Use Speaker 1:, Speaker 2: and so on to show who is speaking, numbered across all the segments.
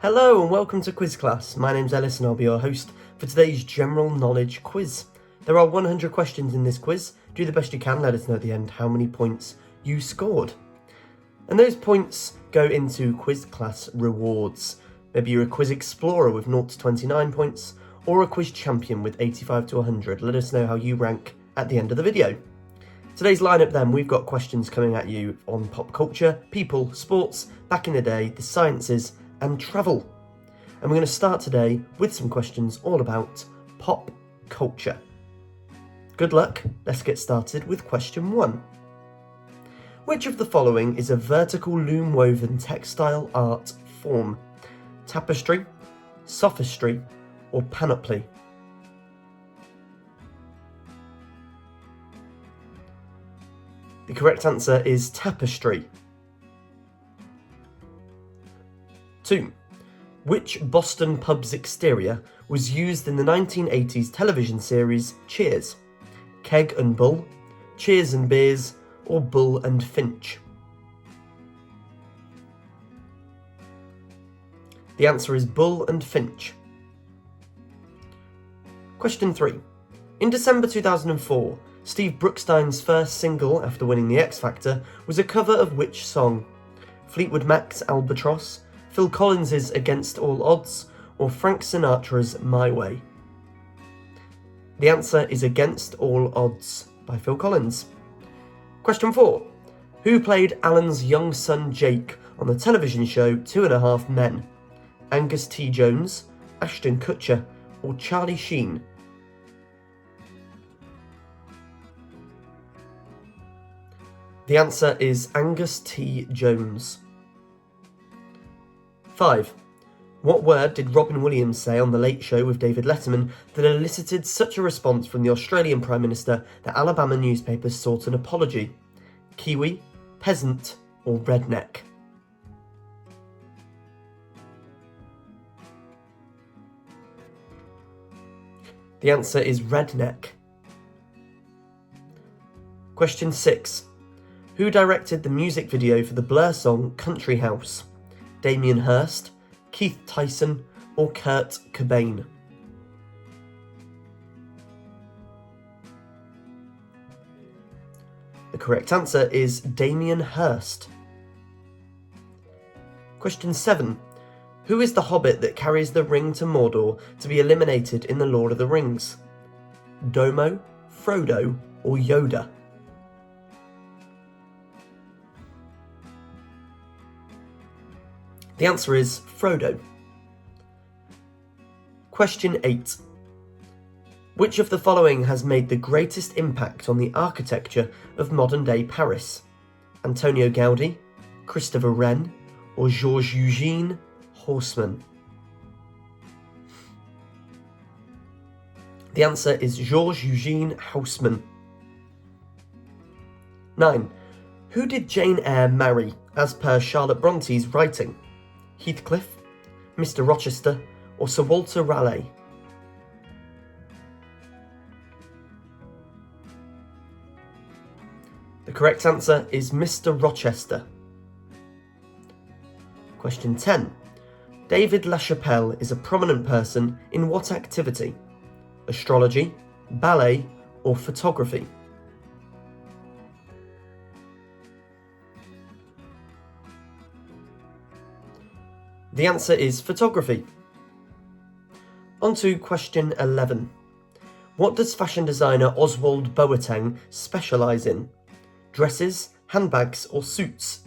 Speaker 1: Hello and welcome to Quiz Class. My name's Ellis and I'll be your host for today's general knowledge quiz. There are 100 questions in this quiz. Do the best you can, let us know at the end how many points you scored. And those points go into Quiz Class rewards. Maybe you're a quiz explorer with 0 to 29 points, or a quiz champion with 85 to 100. Let us know how you rank at the end of the video. Today's lineup then, we've got questions coming at you on pop culture, people, sports, back in the day, the sciences, and travel. And we're going to start today with some questions all about pop culture. Good luck, let's get started with question 1. Which of the following is a vertical loom woven textile art form? Tapestry, sophistry, or panoply? The correct answer is tapestry. 2. Which Boston pub's exterior was used in the 1980s television series Cheers? Keg and Bull, Cheers and Beers, or Bull and Finch? The answer is Bull and Finch. Question 3. In December 2004, Steve Brookstein's first single after winning the X Factor was a cover of which song? Fleetwood Mac's Albatross, Phil Collins' Against All Odds, or Frank Sinatra's My Way? The answer is Against All Odds by Phil Collins. Question 4. Who played Alan's young son Jake on the television show 2.5 Men? Angus T. Jones, Ashton Kutcher, or Charlie Sheen? The answer is Angus T. Jones. 5. What word did Robin Williams say on The Late Show with David Letterman that elicited such a response from the Australian Prime Minister that Alabama newspapers sought an apology? Kiwi, peasant, or redneck? The answer is redneck. Question 6. Who directed the music video for the Blur song Country House? Damien Hirst, Keith Tyson, or Kurt Cobain? The correct answer is Damien Hirst. Question 7. Who is the hobbit that carries the ring to Mordor to be eliminated in The Lord of the Rings? Domo, Frodo, or Yoda? The answer is Frodo. Question 8. Which of the following has made the greatest impact on the architecture of modern-day Paris? Antonio Gaudi, Christopher Wren, or Georges Eugène Haussmann? The answer is Georges Eugène Haussmann. 9. Who did Jane Eyre marry, as per Charlotte Bronte's writing? Heathcliff, Mr. Rochester, or Sir Walter Raleigh? The correct answer is Mr. Rochester. Question 10. David LaChapelle is a prominent person in what activity? Astrology, ballet, or photography? The answer is photography. On to question 11. What does fashion designer Oswald Boateng specialise in? Dresses, handbags, or suits?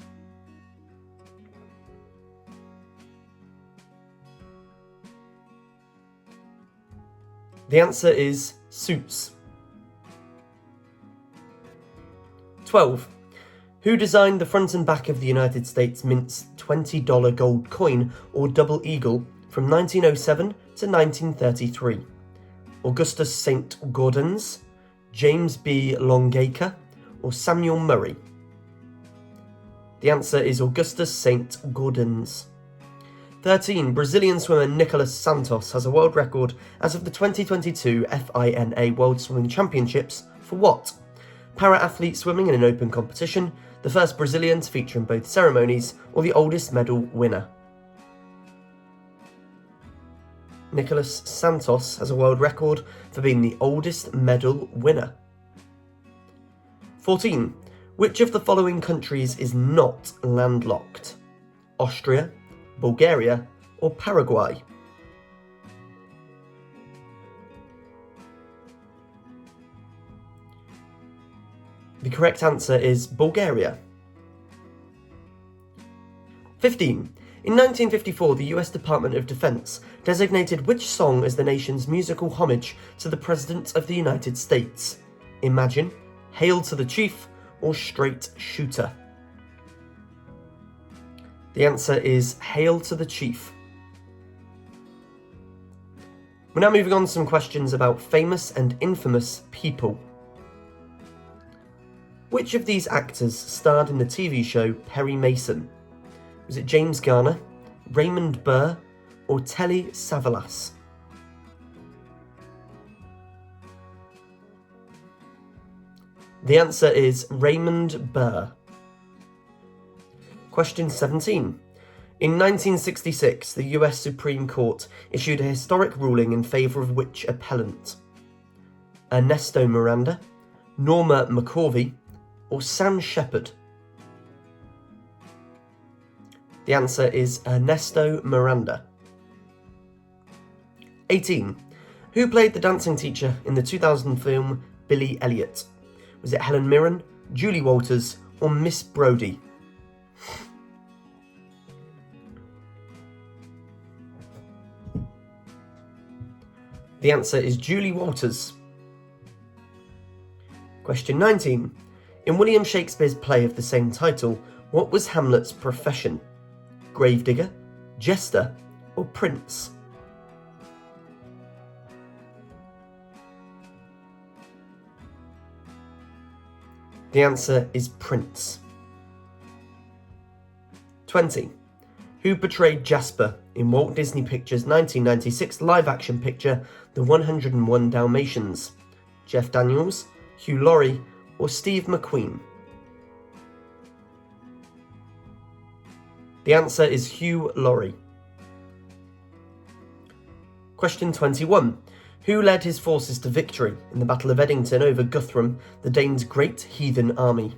Speaker 1: The answer is suits. 12. Who designed the front and back of the United States Mint's $20 gold coin or double eagle from 1907 to 1933? Augustus St. Gaudens, James B. Longacre, or Samuel Murray? The answer is Augustus St. Gaudens. 13. Brazilian swimmer Nicolas Santos has a world record as of the 2022 FINA World Swimming Championships for what? Para-athlete swimming in an open competition, the first Brazilian to feature in both ceremonies, or the oldest medal winner? Nicolas Santos has a world record for being the oldest medal winner? 14. Which of the following countries is not landlocked? Austria, Bulgaria, or Paraguay? The correct answer is Bulgaria. 15. In 1954, the US Department of Defense designated which song as the nation's musical homage to the President of the United States? Imagine, Hail to the Chief, or Straight Shooter? The answer is Hail to the Chief. We're now moving on to some questions about famous and infamous people. Which of these actors starred in the TV show Perry Mason? Was it James Garner, Raymond Burr, or Telly Savalas? The answer is Raymond Burr. Question 17. In 1966, the US Supreme Court issued a historic ruling in favour of which appellant? Ernesto Miranda, Norma McCorvey, or Sam Shepard? The answer is Ernesto Miranda. 18. Who played the dancing teacher in the 2000 film Billy Elliot? Was it Helen Mirren, Julie Walters, or Miss Brody? The answer is Julie Walters. Question 19. In William Shakespeare's play of the same title, what was Hamlet's profession? Gravedigger, jester, or prince? The answer is prince. 20. Who portrayed Jasper in Walt Disney Pictures' 1996 live-action picture, The 101 Dalmatians? Jeff Daniels, Hugh Laurie, or Steve McQueen? The answer is Hugh Laurie. Question 21. Who led his forces to victory in the Battle of Edington over Guthrum, the Danes' great heathen army?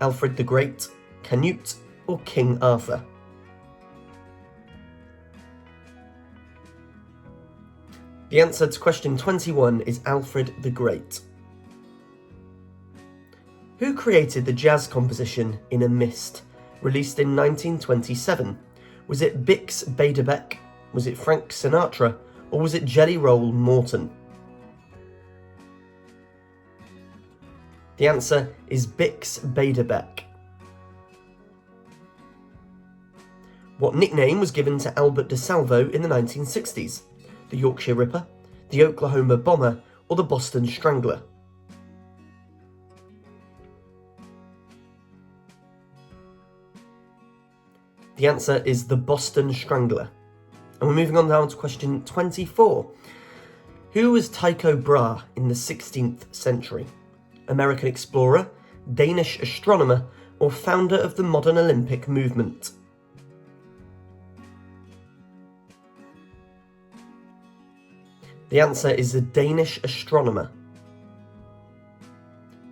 Speaker 1: Alfred the Great, Canute, or King Arthur? The answer to question 21 is Alfred the Great. Who created the jazz composition In a Mist, released in 1927? Was it Bix Beiderbecke, was it Frank Sinatra, or was it Jelly Roll Morton? The answer is Bix Beiderbecke. What nickname was given to Albert DeSalvo in the 1960s? The Yorkshire Ripper, the Oklahoma Bomber, or the Boston Strangler? The answer is the Boston Strangler. And we're moving on now to question 24. Who was Tycho Brahe in the 16th century? American explorer, Danish astronomer, or founder of the modern Olympic movement? The answer is a Danish astronomer.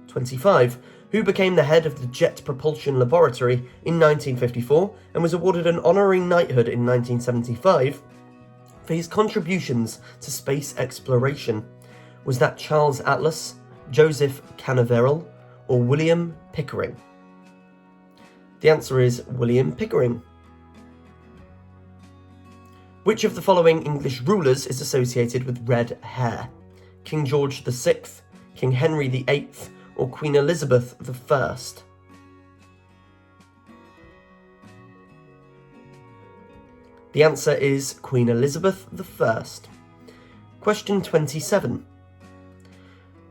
Speaker 1: 25. Who became the head of the Jet Propulsion Laboratory in 1954 and was awarded an honorary knighthood in 1975 for his contributions to space exploration? Was that Charles Atlas, Joseph Canaveral, or William Pickering? The answer is William Pickering. Which of the following English rulers is associated with red hair? King George VI, King Henry VIII, or Queen Elizabeth I? The answer is Queen Elizabeth I. Question 27.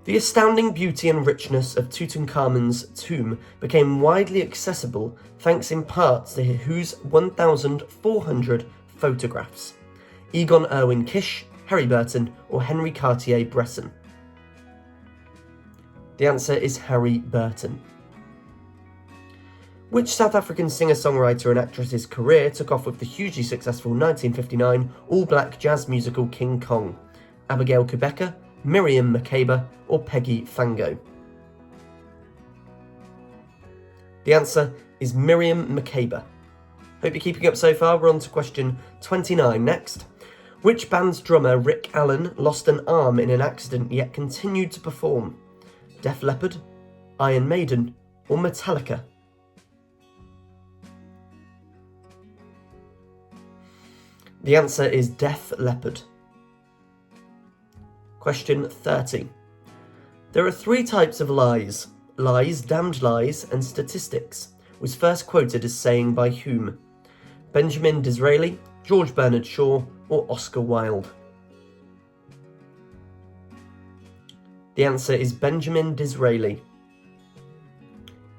Speaker 1: The astounding beauty and richness of Tutankhamun's tomb became widely accessible thanks in part to whose 1,400 photographs? Egon Erwin Kish, Harry Burton, or Henry Cartier-Bresson? The answer is Harry Burton. Which South African singer-songwriter and actress's career took off with the hugely successful 1959 all-black jazz musical King Kong? Abigail Kubeka, Miriam Makeba, or Peggy Fango? The answer is Miriam Makeba. Hope you're keeping up so far. We're on to question 29 next. Which band's drummer, Rick Allen, lost an arm in an accident yet continued to perform? Def Leppard, Iron Maiden, or Metallica? The answer is Def Leppard. Question 30. There are three types of lies: lies, damned lies, and statistics. Was first quoted as saying by whom? Benjamin Disraeli, George Bernard Shaw, or Oscar Wilde? The answer is Benjamin Disraeli.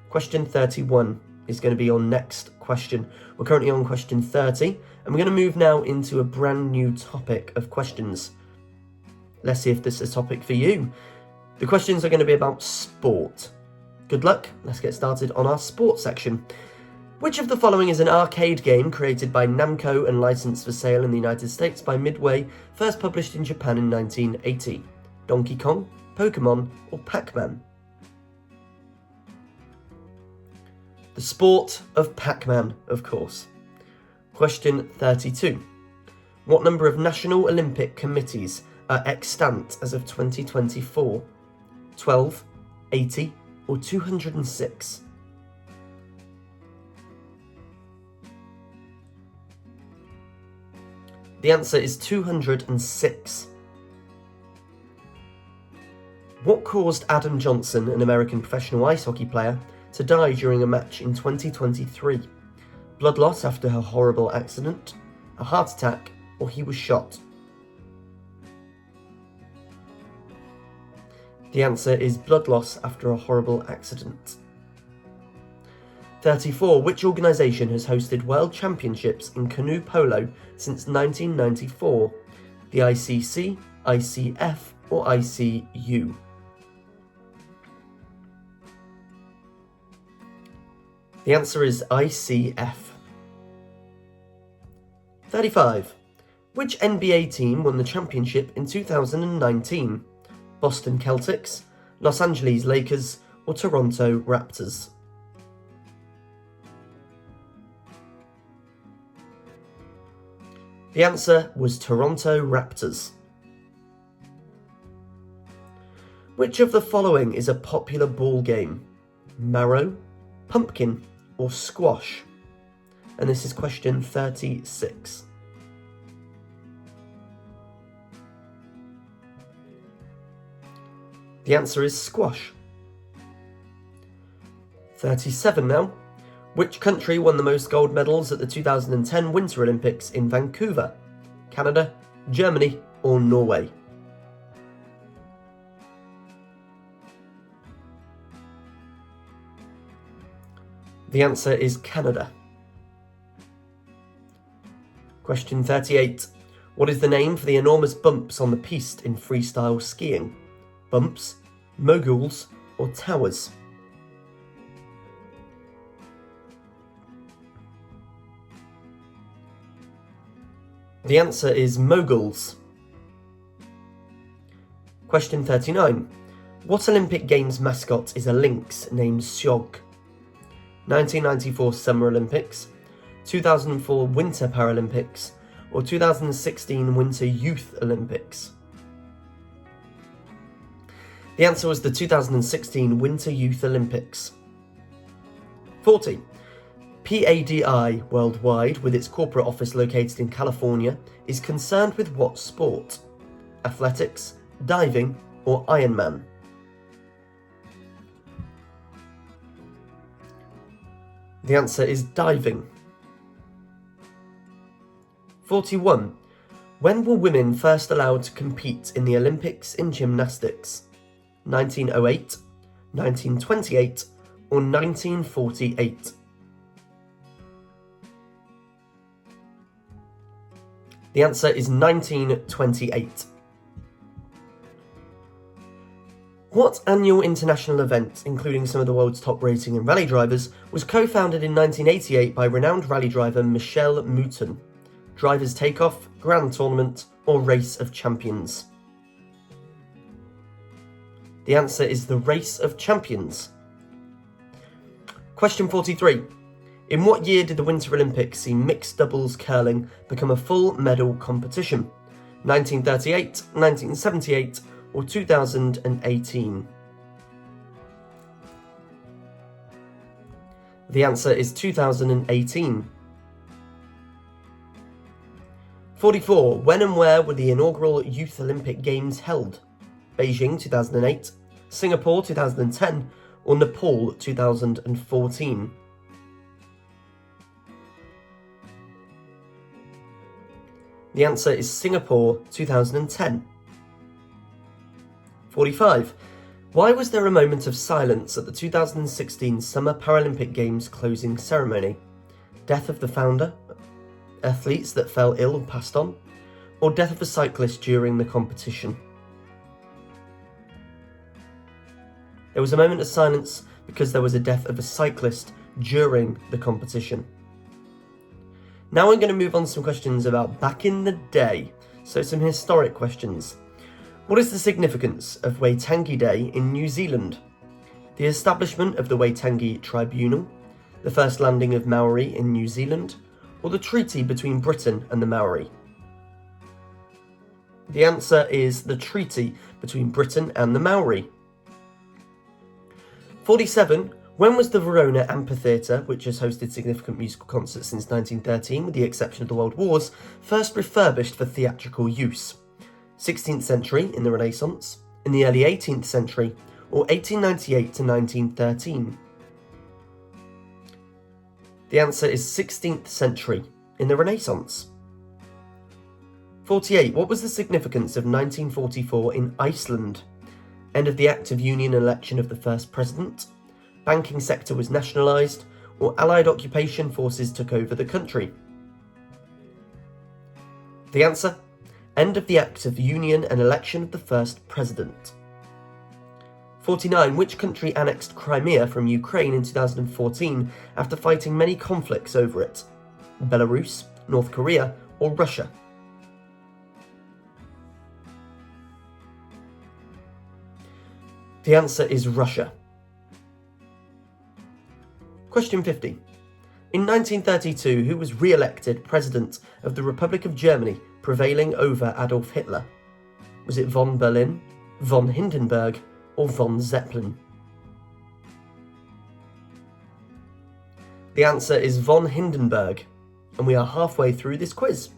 Speaker 1: Question 31 is going to be our next question. We're currently on question 30, and we're going to move now into a brand new topic of questions. Let's see if this is a topic for you. The questions are going to be about sport. Good luck. Let's get started on our sports section. Which of the following is an arcade game created by Namco and licensed for sale in the United States by Midway, first published in Japan in 1980? Donkey Kong, Pokemon, or Pac-Man? The sport of Pac-Man, of course. Question 32. What number of National Olympic Committees are extant as of 2024? 12, 80, or 206? The answer is 206. What caused Adam Johnson, an American professional ice hockey player, to die during a match in 2023? Blood loss after a horrible accident, a heart attack, or he was shot? The answer is blood loss after a horrible accident. 34. Which organisation has hosted World Championships in canoe polo since 1994? The ICC, ICF, or ICU? The answer is ICF. 35. Which NBA team won the championship in 2019? Boston Celtics, Los Angeles Lakers, or Toronto Raptors? The answer was Toronto Raptors. Which of the following is a popular ball game? Marrow, pumpkin, or squash? And this is question 36. The answer is squash. 37 now. Which country won the most gold medals at the 2010 Winter Olympics in Vancouver? Canada, Germany, or Norway? The answer is Canada. Question 38. What is the name for the enormous bumps on the piste in freestyle skiing? Bumps, moguls, or towers? The answer is moguls. Question 39. What Olympic Games mascot is a lynx named Syog? 1994 Summer Olympics, 2004 Winter Paralympics, or 2016 Winter Youth Olympics? The answer was the 2016 Winter Youth Olympics. 40. PADI Worldwide, with its corporate office located in California, is concerned with what sport? Athletics, diving, or Ironman? The answer is diving. 41. When were women first allowed to compete in the Olympics in gymnastics? 1908, 1928, or 1948? The answer is 1928. What annual international event, including some of the world's top racing and rally drivers, was co-founded in 1988 by renowned rally driver Michel Mouton? Drivers' Takeoff, Grand Tournament, or Race of Champions? The answer is the Race of Champions. Question 43. In what year did the Winter Olympics see mixed doubles curling become a full medal competition? 1938, 1978, or 2018? The answer is 2018. 44. When and where were the inaugural Youth Olympic Games held? Beijing 2008, Singapore 2010, or Nepal 2014? The answer is Singapore 2010. 45. Why was there a moment of silence at the 2016 Summer Paralympic Games closing ceremony? Death of the founder, athletes that fell ill or passed on, or death of a cyclist during the competition? There was a moment of silence because there was a death of a cyclist during the competition. Now I'm going to move on to some questions about back in the day, so some historic questions. What is the significance of Waitangi Day in New Zealand? The establishment of the Waitangi Tribunal, the first landing of Maori in New Zealand, or the treaty between Britain and the Maori? The answer is the treaty between Britain and the Maori. 47. When was the Verona Amphitheatre, which has hosted significant musical concerts since 1913 with the exception of the World Wars, first refurbished for theatrical use? 16th century in the Renaissance, in the early 18th century, or 1898 to 1913? The answer is 16th century in the Renaissance. 48. What was the significance of 1944 in Iceland? End of the Act of Union and election of the first president, banking sector was nationalised, or Allied occupation forces took over the country? The answer? End of the Act of Union and election of the first president. 49. Which country annexed Crimea from Ukraine in 2014 after fighting many conflicts over it? Belarus, North Korea, or Russia? The answer is Russia. Question 50. In 1932, who was re-elected President of the Republic of Germany, prevailing over Adolf Hitler? Was it von Berlin, von Hindenburg, or von Zeppelin? The answer is von Hindenburg, and we are halfway through this quiz.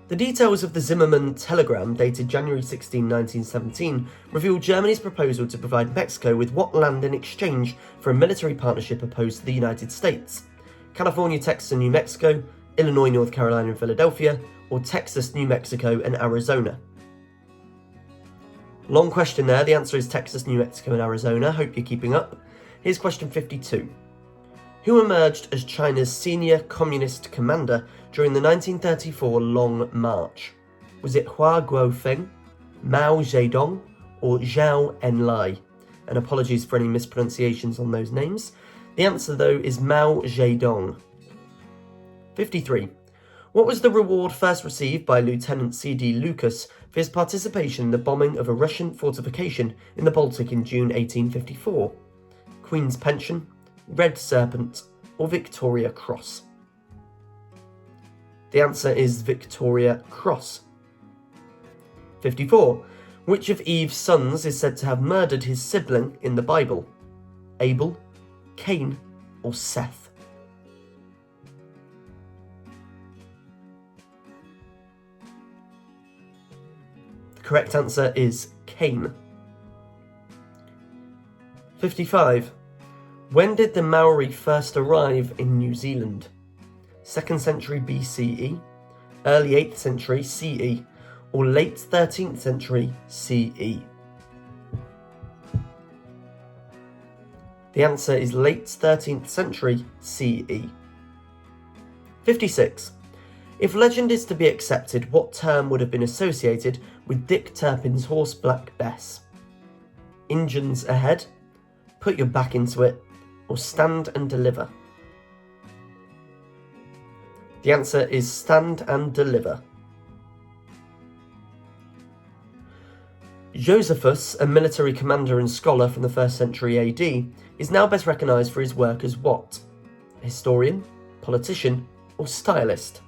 Speaker 1: The details of the Zimmermann telegram dated January 16, 1917 revealed Germany's proposal to provide Mexico with what land in exchange for a military partnership opposed to the United States? California, Texas, and New Mexico, Illinois, North Carolina, and Philadelphia, or Texas, New Mexico, and Arizona? Long question there. The answer is Texas, New Mexico, and Arizona. Hope you're keeping up. Here's question 52. Who emerged as China's senior communist commander during the 1934 Long March? Was it Hua Guofeng, Mao Zedong, or Zhou Enlai? And apologies for any mispronunciations on those names. The answer, though, is Mao Zedong. 53. What was the reward first received by Lieutenant C.D. Lucas for his participation in the bombing of a Russian fortification in the Baltic in June 1854? Queen's Pension, Red Serpent, or Victoria Cross? The answer is Victoria Cross. 54. Which of Eve's sons is said to have murdered his sibling in the Bible? Abel, Cain, or Seth? The correct answer is Cain. 55. When did the Maori first arrive in New Zealand? 2nd century BCE, early 8th century CE, or late 13th century CE? The answer is late 13th century CE. 56. If legend is to be accepted, what term would have been associated with Dick Turpin's horse Black Bess? engines ahead, put your back into it, or stand and deliver? The answer is stand and deliver. Josephus, a military commander and scholar from the 1st century AD, is now best recognised for his work as what? A historian, politician, or stylist?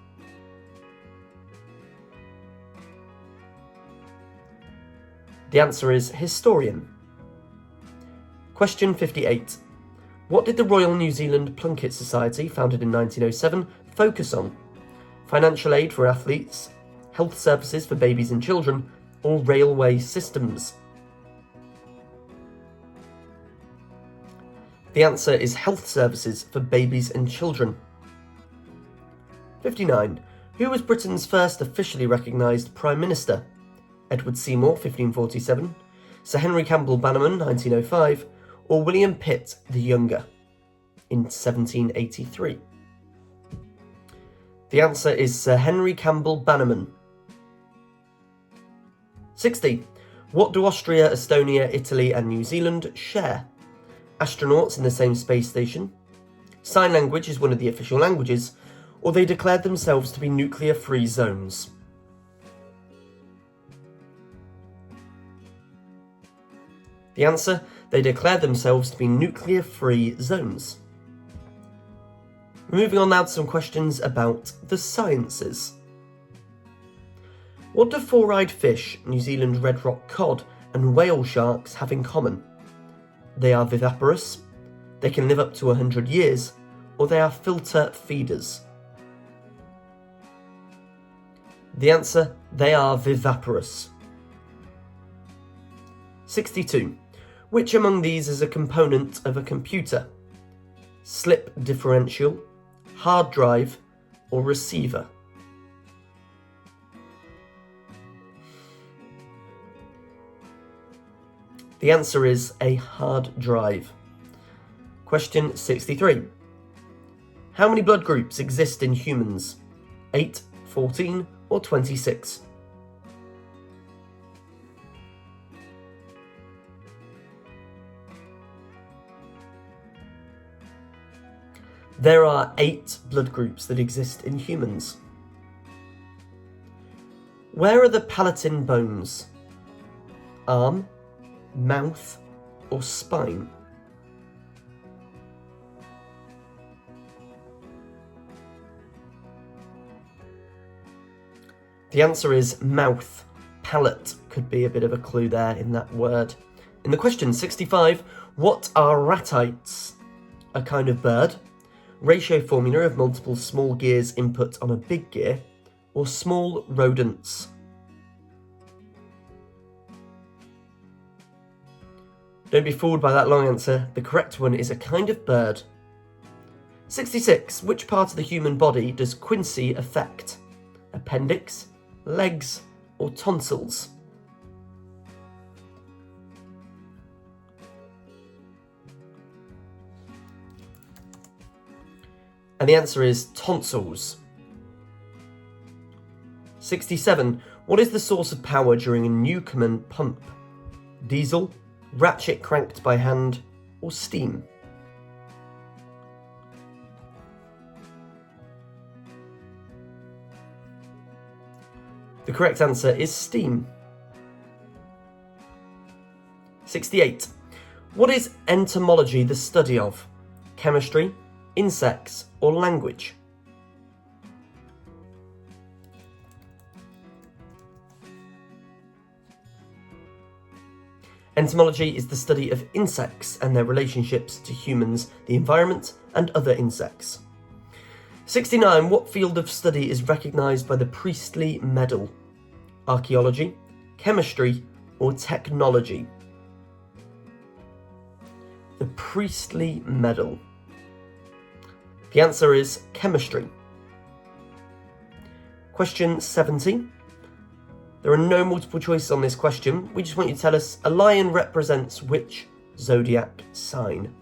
Speaker 1: The answer is historian. Question 58. What did the Royal New Zealand Plunket Society, founded in 1907, focus on? Financial aid for athletes, health services for babies and children, or railway systems? The answer is health services for babies and children. 59. Who was Britain's first officially recognised Prime Minister? Edward Seymour, 1547, Sir Henry Campbell Bannerman, 1905, or William Pitt the Younger in 1783? The answer is Sir Henry Campbell Bannerman. 60. What do Austria, Estonia, Italy and New Zealand share? Astronauts in the same space station, sign language is one of the official languages, or they declared themselves to be nuclear-free zones? The answer, they declared themselves to be nuclear-free zones. Moving on now to some questions about the sciences. What do four-eyed fish, New Zealand red rock cod, and whale sharks have in common? They are viviparous, they can live up to 100 years, or they are filter feeders? The answer, they are viviparous. 62. Which among these is a component of a computer? Slip differential, hard drive, or receiver? The answer is a hard drive. Question 63. How many blood groups exist in humans? 8, 14, or 26? There are 8 blood groups that exist in humans. Where are the palatine bones? Arm, mouth, or spine? The answer is mouth. Palate could be a bit of a clue there in that word. In the question 65, what are ratites? A kind of bird, ratio formula of multiple small gears input on a big gear, or small rodents? Don't be fooled by that long answer. The correct one is a kind of bird. 66. Which part of the human body does quinsy affect? Appendix, legs, or tonsils? And the answer is tonsils. 67. What is the source of power during a Newcomen pump? Diesel, ratchet cranked by hand, or steam? The correct answer is steam. 68. What is entomology the study of? Chemistry, insects, or language? Entomology is the study of insects and their relationships to humans, the environment, and other insects. 69. What field of study is recognised by the Priestley Medal? Archaeology, chemistry, or technology? The Priestley Medal. The answer is chemistry. Question 70. There are no multiple choices on this question. We just want you to tell us a lion represents which zodiac sign?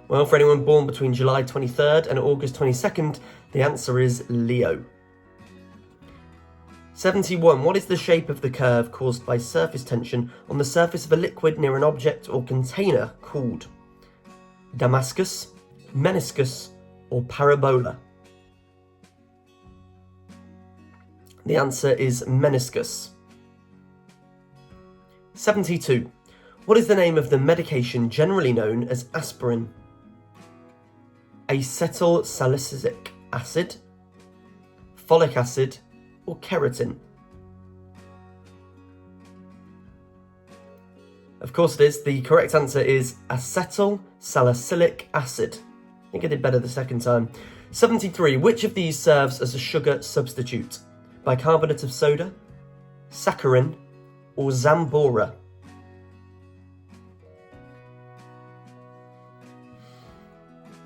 Speaker 1: Well, for anyone born between July 23rd and August 22nd, the answer is Leo. 71. What is the shape of the curve caused by surface tension on the surface of a liquid near an object or container called Damascus, meniscus, or parabola? The answer is meniscus. 72. What is the name of the medication generally known as aspirin? Acetylsalicylic acid, folic acid, or keratin? Of course it is. The correct answer is acetylsalicylic acid. I think I did better the second time. 73. Which of these serves as a sugar substitute? Bicarbonate of soda, saccharin, or Zambora?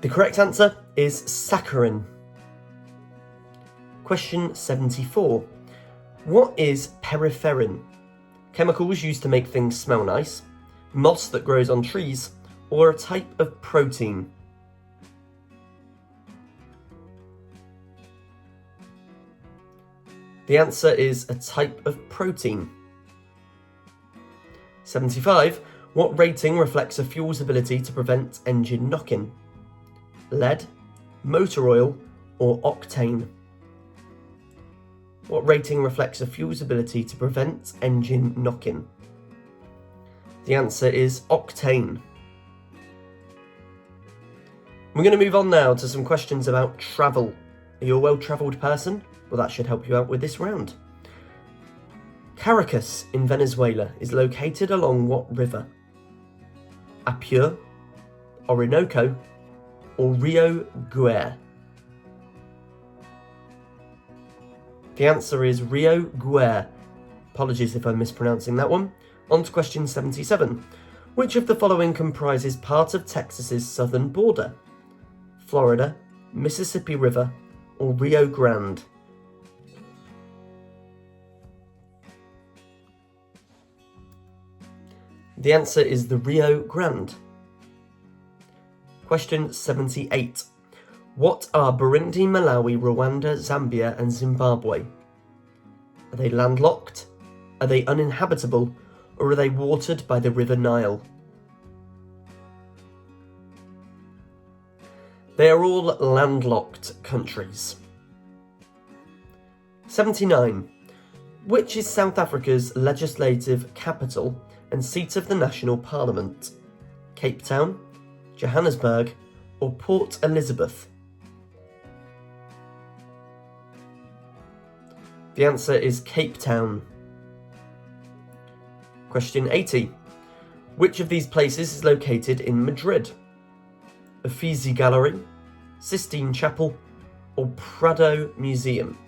Speaker 1: The correct answer is saccharin. Question 74. What is peripherin? Chemicals used to make things smell nice, moss that grows on trees, or a type of protein? The answer is a type of protein. 75. What rating reflects a fuel's ability to prevent engine knock-in? Lead, motor oil, or octane? What rating reflects a fuel's ability to prevent engine knock-in? The answer is octane. We're going to move on now to some questions about travel. Are you a well-travelled person? Well, that should help you out with this round. Caracas in Venezuela is located along what river? Apure, Orinoco, or Rio Guaire? The answer is Rio Guaire. Apologies if I'm mispronouncing that one. On to question 77. Which of the following comprises part of Texas's southern border? Florida, Mississippi River, or Rio Grande? The answer is the Rio Grande. Question 78. What are Burundi, Malawi, Rwanda, Zambia, and Zimbabwe? Are they landlocked? Are they uninhabitable? Or are they watered by the River Nile? They are all landlocked countries. 79. Which is South Africa's legislative capital and seat of the national parliament? Cape Town, Johannesburg, or Port Elizabeth? The answer is Cape Town. Question 80. Which of these places is located in Madrid? Uffizi Gallery, Sistine Chapel, or Prado Museum?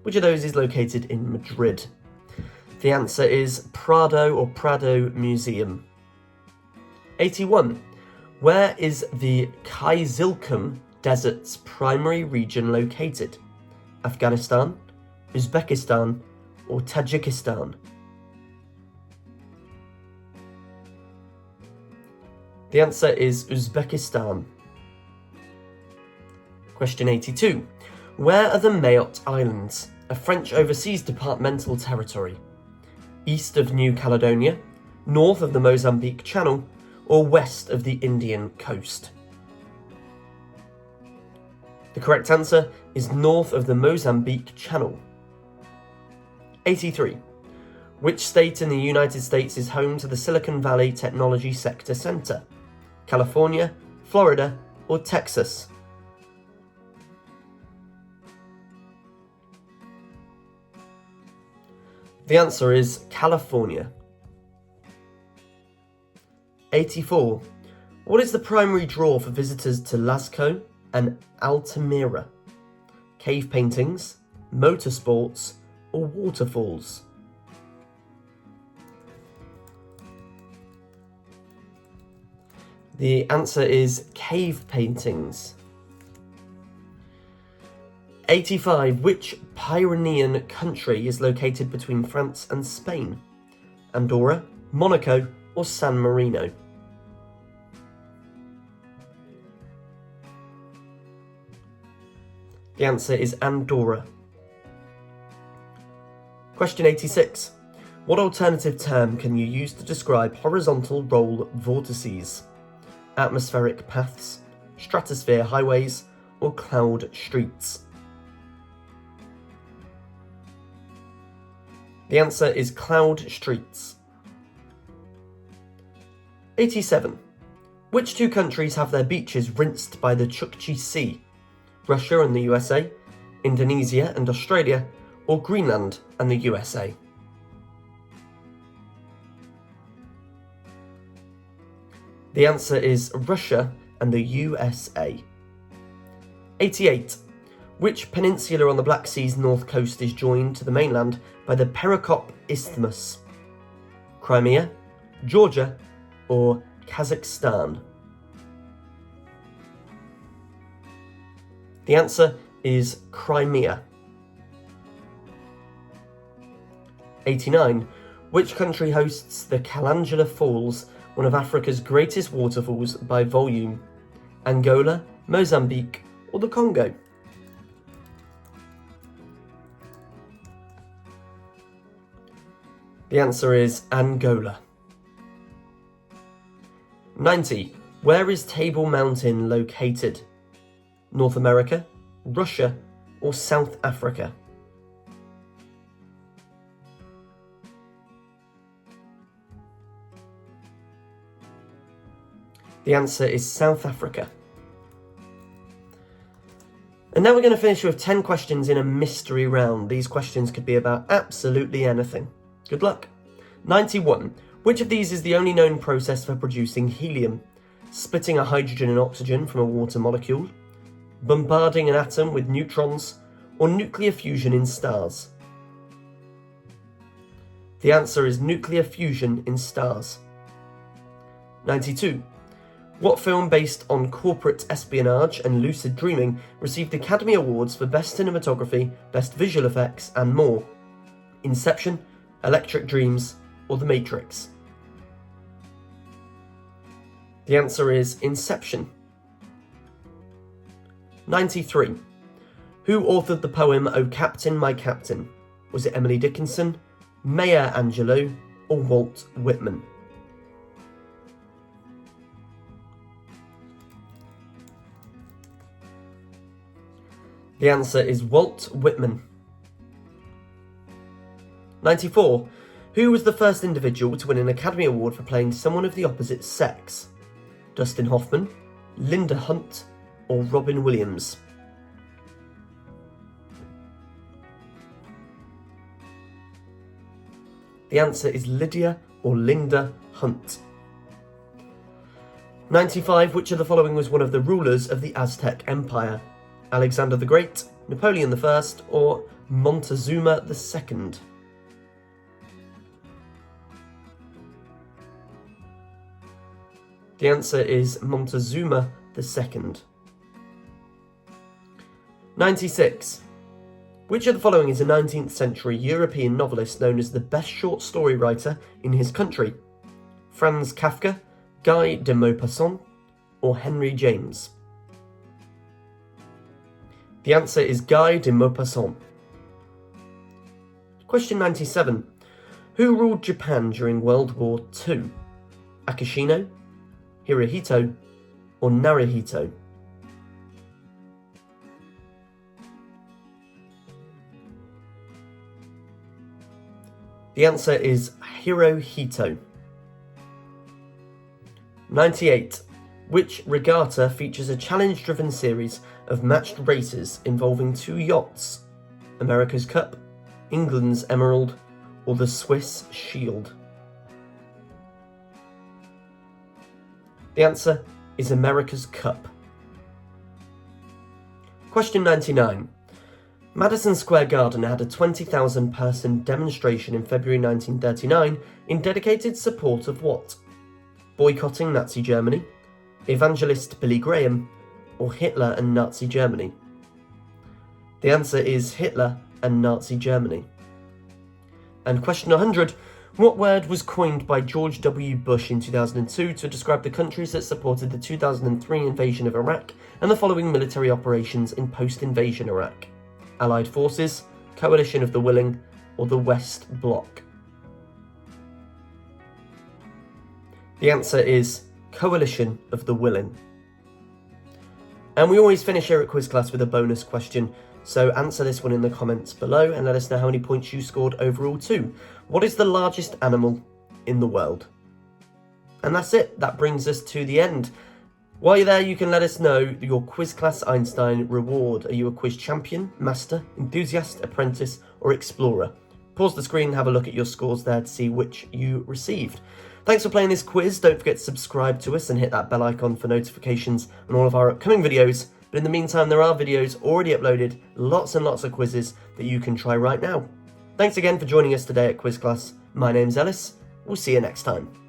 Speaker 1: Which of those is located in Madrid? The answer is Prado or Prado Museum. 81. Where is the Kyzylkum Desert's primary region located? Afghanistan, Uzbekistan, or Tajikistan? The answer is Uzbekistan. Question 82. Where are the Mayotte Islands, a French overseas departmental territory? East of New Caledonia, north of the Mozambique Channel, or west of the Indian coast? The correct answer is north of the Mozambique Channel. 83. Which state in the United States is home to the Silicon Valley Technology Sector Center? California, Florida, or Texas? The answer is California. 84. What is the primary draw for visitors to Lascaux and Altamira? Cave paintings, motorsports, or waterfalls? The answer is cave paintings. 85. Which Pyrenean country is located between France and Spain? Andorra, Monaco, or San Marino? The answer is Andorra. Question 86. What alternative term can you use to describe horizontal roll vortices? Atmospheric paths, stratosphere highways, or cloud streets? The answer is cloud streets. 87. Which two countries have their beaches rinsed by the Chukchi Sea? Russia and the USA, Indonesia and Australia, or Greenland and the USA? The answer is Russia and the USA. 88. Which peninsula on the Black Sea's north coast is joined to the mainland by the Perekop Isthmus? Crimea, Georgia, or Kazakhstan? The answer is Crimea. 89. Which country hosts the Kalangala Falls, one of Africa's greatest waterfalls by volume? Angola, Mozambique, or the Congo? The answer is Angola. 90. Where is Table Mountain located? North America, Russia, or South Africa? The answer is South Africa. And now we're going to finish with 10 questions in a mystery round. These questions could be about absolutely anything. Good luck. 91. Which of these is the only known process for producing helium? Splitting a hydrogen and oxygen from a water molecule, bombarding an atom with neutrons, or nuclear fusion in stars? The answer is nuclear fusion in stars. 92. What film based on corporate espionage and lucid dreaming received Academy Awards for Best Cinematography, Best Visual Effects, and more? Inception, Electric Dreams, or The Matrix? The answer is Inception. 93. Who authored the poem O Captain, My Captain? Was it Emily Dickinson, Maya Angelou, or Walt Whitman? The answer is Walt Whitman. 94. Who was the first individual to win an Academy Award for playing someone of the opposite sex? Dustin Hoffman, Linda Hunt, or Robin Williams? The answer is Lydia or Linda Hunt. 95. Which of the following was one of the rulers of the Aztec Empire? Alexander the Great, Napoleon I, or Montezuma II? The answer is Montezuma II. 96. Which of the following is a 19th century European novelist known as the best short story writer in his country? Franz Kafka, Guy de Maupassant, or Henry James? The answer is Guy de Maupassant. Question 97. Who ruled Japan during World War II? Akishino, Hirohito, or Naruhito? The answer is Hirohito. 98. Which regatta features a challenge-driven series of matched races involving two yachts? America's Cup, England's Emerald, or the Swiss Shield? The answer is America's Cup. Question 99. Madison Square Garden had a 20,000 person demonstration in February 1939 in dedicated support of what? Boycotting Nazi Germany, evangelist Billy Graham, or Hitler and Nazi Germany? The answer is Hitler and Nazi Germany. And question 100. What word was coined by George W. Bush in 2002 to describe the countries that supported the 2003 invasion of Iraq and the following military operations in post-invasion Iraq? Allied Forces, Coalition of the Willing, or the West Bloc? The answer is Coalition of the Willing. And we always finish here at Quiz Class with a bonus question, so answer this one in the comments below and let us know how many points you scored overall too. What is the largest animal in the world? And that's it, that brings us to the end. While you're there, you can let us know your Quiz Class Einstein reward. Are you a quiz champion, master, enthusiast, apprentice, or explorer? Pause the screen and have a look at your scores there to see which you received. Thanks for playing this quiz. Don't forget to subscribe to us and hit that bell icon for notifications on all of our upcoming videos. But in the meantime, there are videos already uploaded, lots and lots of quizzes that you can try right now. Thanks again for joining us today at Quiz Class. My name's Ellis. We'll see you next time.